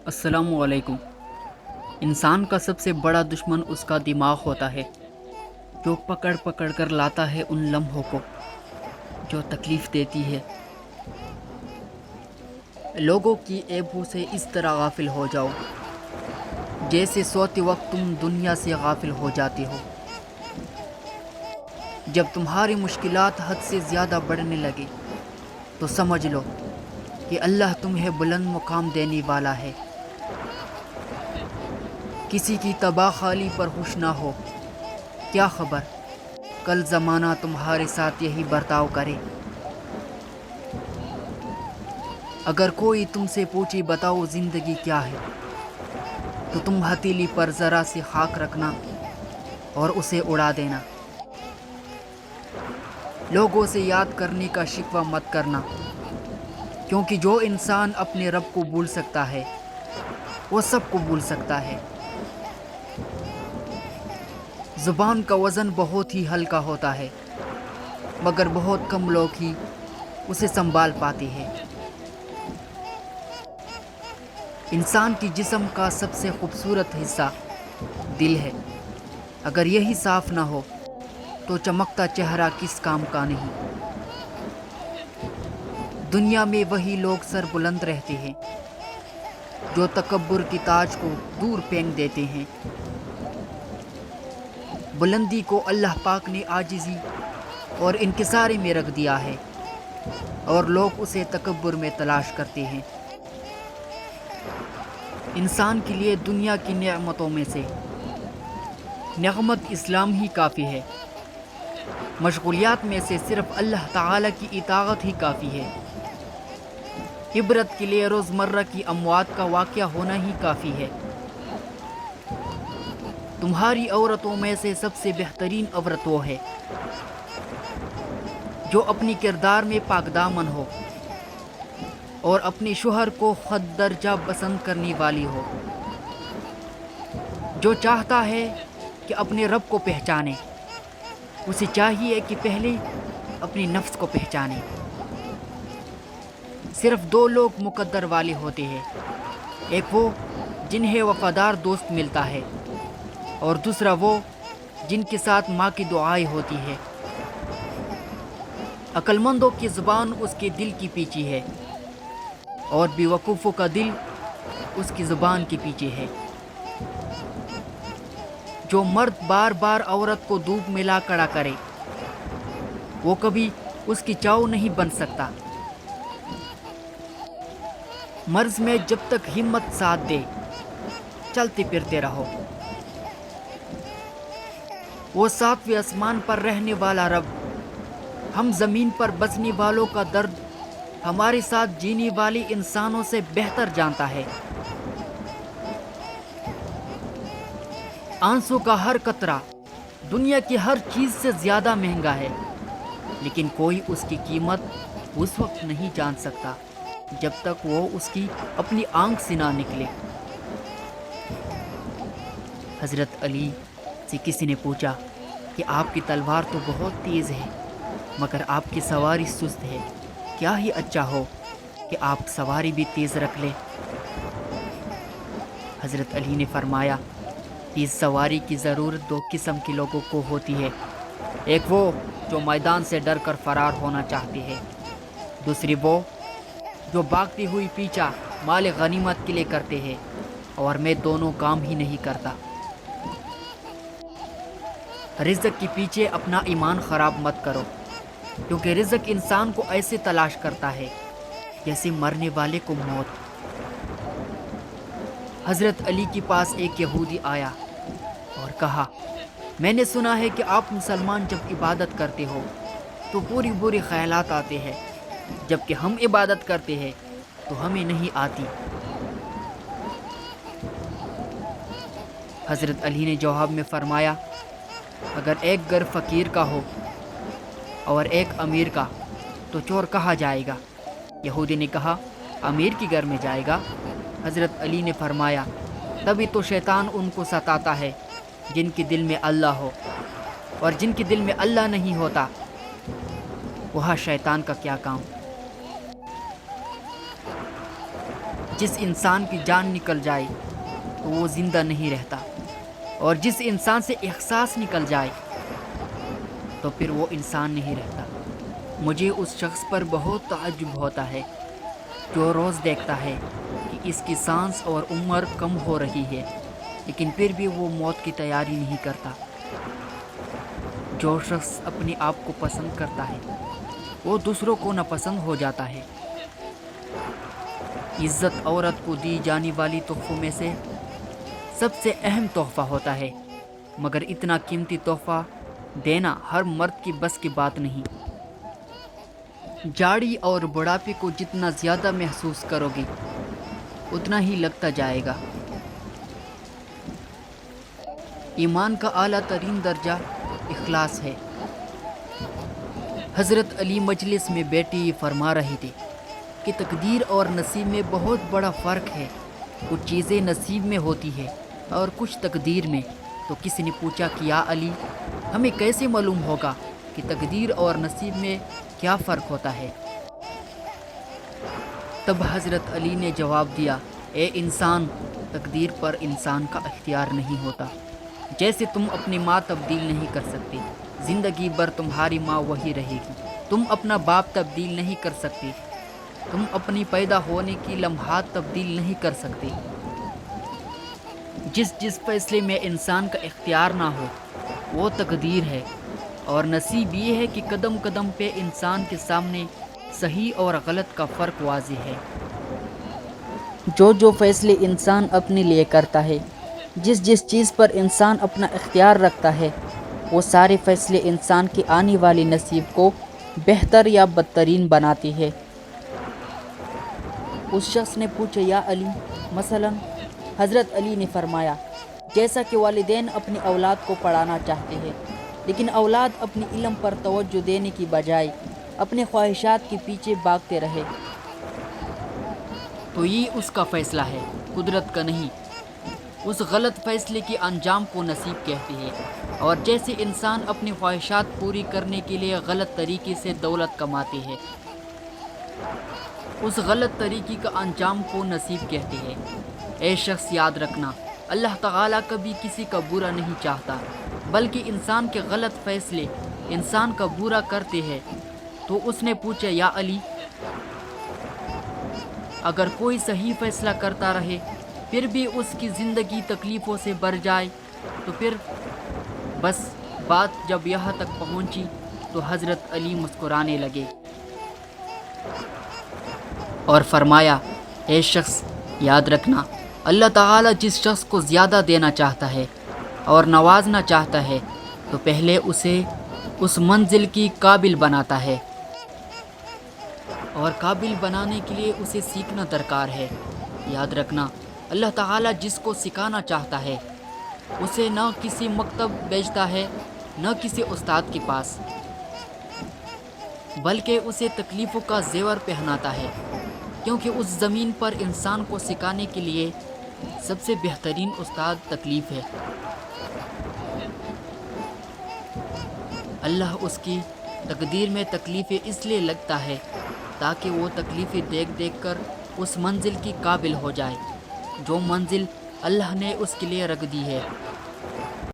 السلام علیکم۔ انسان کا سب سے بڑا دشمن اس کا دماغ ہوتا ہے، جو پکڑ پکڑ کر لاتا ہے ان لمحوں کو جو تکلیف دیتی ہے۔ لوگوں کی عیبوں سے اس طرح غافل ہو جاؤ جیسے سوتے وقت تم دنیا سے غافل ہو جاتے ہو۔ جب تمہاری مشکلات حد سے زیادہ بڑھنے لگے تو سمجھ لو کہ اللہ تمہیں بلند مقام دینے والا ہے۔ کسی کی تباہ خالی پر خوش نہ ہو، کیا خبر کل زمانہ تمہارے ساتھ یہی برتاؤ کرے۔ اگر کوئی تم سے پوچھے بتاؤ زندگی کیا ہے، تو تم ہتھیلی پر ذرا سی خاک رکھنا اور اسے اڑا دینا۔ لوگوں سے یاد کرنے کا شکوہ مت کرنا، کیونکہ جو انسان اپنے رب کو بھول سکتا ہے وہ سب کو بھول سکتا ہے۔ زبان کا وزن بہت ہی ہلکا ہوتا ہے، مگر بہت کم لوگ ہی اسے سنبھال پاتے ہیں۔ انسان کی جسم کا سب سے خوبصورت حصہ دل ہے، اگر یہی صاف نہ ہو تو چمکتا چہرہ کس کام کا نہیں۔ دنیا میں وہی لوگ سر بلند رہتے ہیں جو تکبر کی تاج کو دور پھینک دیتے ہیں۔ بلندی کو اللہ پاک نے عاجزی اور انکساری میں رکھ دیا ہے، اور لوگ اسے تکبر میں تلاش کرتے ہیں۔ انسان کے لیے دنیا کی نعمتوں میں سے نعمت اسلام ہی کافی ہے۔ مشغولیات میں سے صرف اللہ تعالی کی اطاعت ہی کافی ہے۔ عبرت کے لیے روزمرہ کی اموات کا واقعہ ہونا ہی کافی ہے۔ تمہاری عورتوں میں سے سب سے بہترین عورت وہ ہے جو اپنی کردار میں پاک دامن ہو اور اپنے شوہر کو خود درجہ پسند کرنے والی ہو، جو چاہتا ہے کہ اپنے رب کو پہچانے، اسے چاہیے کہ پہلے اپنے نفس کو پہچانے۔ صرف دو لوگ مقدر والے ہوتے ہیں، ایک وہ جنہیں وفادار دوست ملتا ہے، اور دوسرا وہ جن کے ساتھ ماں کی دعائیں ہوتی ہے۔ عقل مندوں کی زبان اس کے دل کی پیچھے ہے، اور بے وقوفوں کا دل اس کی زبان کے پیچھے ہے۔ جو مرد بار بار عورت کو دھوپ میں لا کھڑا کرے وہ کبھی اس کی چاؤ نہیں بن سکتا۔ مرض میں جب تک ہمت ساتھ دے چلتے پھرتے رہو۔ وہ ساتویں آسمان پر رہنے والا رب ہم زمین پر بسنے والوں کا درد ہمارے ساتھ جینے والے انسانوں سے بہتر جانتا ہے۔ آنسو کا ہر قطرہ دنیا کی ہر چیز سے زیادہ مہنگا ہے، لیکن کوئی اس کی قیمت اس وقت نہیں جان سکتا جب تک وہ اس کی اپنی آنکھ سے نہ نکلے۔ حضرت علی سے کسی نے پوچھا کہ آپ کی تلوار تو بہت تیز ہے مگر آپ کی سواری سست ہے، کیا ہی اچھا ہو کہ آپ سواری بھی تیز رکھ لیں۔ حضرت علی نے فرمایا، تیز سواری کی ضرورت دو قسم کے لوگوں کو ہوتی ہے، ایک وہ جو میدان سے ڈر کر فرار ہونا چاہتے ہیں، دوسری وہ جو بھاگتی ہوئی پیچھا مال غنیمت کے لیے کرتے ہیں، اور میں دونوں کام ہی نہیں کرتا۔ رزق کے پیچھے اپنا ایمان خراب مت کرو، کیونکہ رزق انسان کو ایسے تلاش کرتا ہے جیسے مرنے والے کو موت۔ حضرت علی کے پاس ایک یہودی آیا اور کہا، میں نے سنا ہے کہ آپ مسلمان جب عبادت کرتے ہو تو پوری خیالات آتے ہیں، جبکہ ہم عبادت کرتے ہیں تو ہمیں نہیں آتی۔ حضرت علی نے جواب میں فرمایا، اگر ایک گھر فقیر کا ہو اور ایک امیر کا تو چور کہاں جائے گا؟ یہودی نے کہا، امیر کی گھر میں جائے گا۔ حضرت علی نے فرمایا، تبھی تو شیطان ان کو ستاتا ہے جن کے دل میں اللہ ہو، اور جن کے دل میں اللہ نہیں ہوتا وہاں شیطان کا کیا کام۔ جس انسان کی جان نکل جائے تو وہ زندہ نہیں رہتا، اور جس انسان سے احساس نکل جائے تو پھر وہ انسان نہیں رہتا۔ مجھے اس شخص پر بہت تعجب ہوتا ہے جو روز دیکھتا ہے کہ اس کی سانس اور عمر کم ہو رہی ہے، لیکن پھر بھی وہ موت کی تیاری نہیں کرتا۔ جو شخص اپنے آپ کو پسند کرتا ہے وہ دوسروں کو ناپسند ہو جاتا ہے۔ عزت عورت کو دی جانے والی تحفوں میں سے سب سے اہم تحفہ ہوتا ہے، مگر اتنا قیمتی تحفہ دینا ہر مرد کی بس کی بات نہیں۔ جاڑی اور بڑھاپے کو جتنا زیادہ محسوس کرو گے اتنا ہی لگتا جائے گا۔ ایمان کا اعلیٰ ترین درجہ اخلاص ہے۔ حضرت علی مجلس میں بیٹھی فرما رہے تھے کہ تقدیر اور نصیب میں بہت بڑا فرق ہے۔ کچھ چیزیں نصیب میں ہوتی ہے اور کچھ تقدیر میں۔ تو کسی نے پوچھا کہ یا علی، ہمیں کیسے معلوم ہوگا کہ تقدیر اور نصیب میں کیا فرق ہوتا ہے؟ تب حضرت علی نے جواب دیا، اے انسان، تقدیر پر انسان کا اختیار نہیں ہوتا۔ جیسے تم اپنی ماں تبدیل نہیں کر سکتے، زندگی بھر تمہاری ماں وہی رہے گی۔ تم اپنا باپ تبدیل نہیں کر سکتے، تم اپنی پیدا ہونے کی لمحات تبدیل نہیں کر سکتے۔ جس فیصلے میں انسان کا اختیار نہ ہو وہ تقدیر ہے، اور نصیب یہ ہے کہ قدم قدم پہ انسان کے سامنے صحیح اور غلط کا فرق واضح ہے۔ جو فیصلے انسان اپنے لیے کرتا ہے، جس چیز پر انسان اپنا اختیار رکھتا ہے، وہ سارے فیصلے انسان کے آنے والے نصیب کو بہتر یا بدترین بناتی ہے۔ اس شخص نے پوچھا، یا علی، مثلا؟ حضرت علی نے فرمایا، جیسا کہ والدین اپنی اولاد کو پڑھانا چاہتے ہیں، لیکن اولاد اپنی علم پر توجہ دینے کی بجائے اپنے خواہشات کے پیچھے بھاگتے رہے تو یہ اس کا فیصلہ ہے، قدرت کا نہیں۔ اس غلط فیصلے کے انجام کو نصیب کہتے ہیں۔ اور جیسے انسان اپنی خواہشات پوری کرنے کے لیے غلط طریقے سے دولت کماتے ہیں، اس غلط طریقے کا انجام کو نصیب کہتے ہیں۔ اے شخص، یاد رکھنا، اللہ تعالیٰ کبھی کسی کا برا نہیں چاہتا، بلکہ انسان کے غلط فیصلے انسان کا برا کرتے ہیں۔ تو اس نے پوچھا، یا علی، اگر کوئی صحیح فیصلہ کرتا رہے پھر بھی اس کی زندگی تکلیفوں سے بھر جائے تو پھر؟ بس بات جب یہاں تک پہنچی تو حضرت علی مسکرانے لگے اور فرمایا، اے شخص، یاد رکھنا، اللہ تعالیٰ جس شخص کو زیادہ دینا چاہتا ہے اور نوازنا چاہتا ہے تو پہلے اسے اس منزل کی قابل بناتا ہے، اور قابل بنانے کے لیے اسے سیکھنا درکار ہے۔ یاد رکھنا، اللہ تعالیٰ جس کو سکھانا چاہتا ہے اسے نہ کسی مکتب بھیجتا ہے نہ کسی استاد کے پاس، بلکہ اسے تکلیفوں کا زیور پہناتا ہے، کیونکہ اس زمین پر انسان کو سکھانے کے لیے سب سے بہترین استاد تکلیف ہے۔ اللہ اس کی تقدیر میں تکلیفیں اس لیے لگتا ہے تاکہ وہ تکلیفیں دیکھ دیکھ کر اس منزل کی قابل ہو جائے جو منزل اللہ نے اس کے لیے رکھ دی ہے۔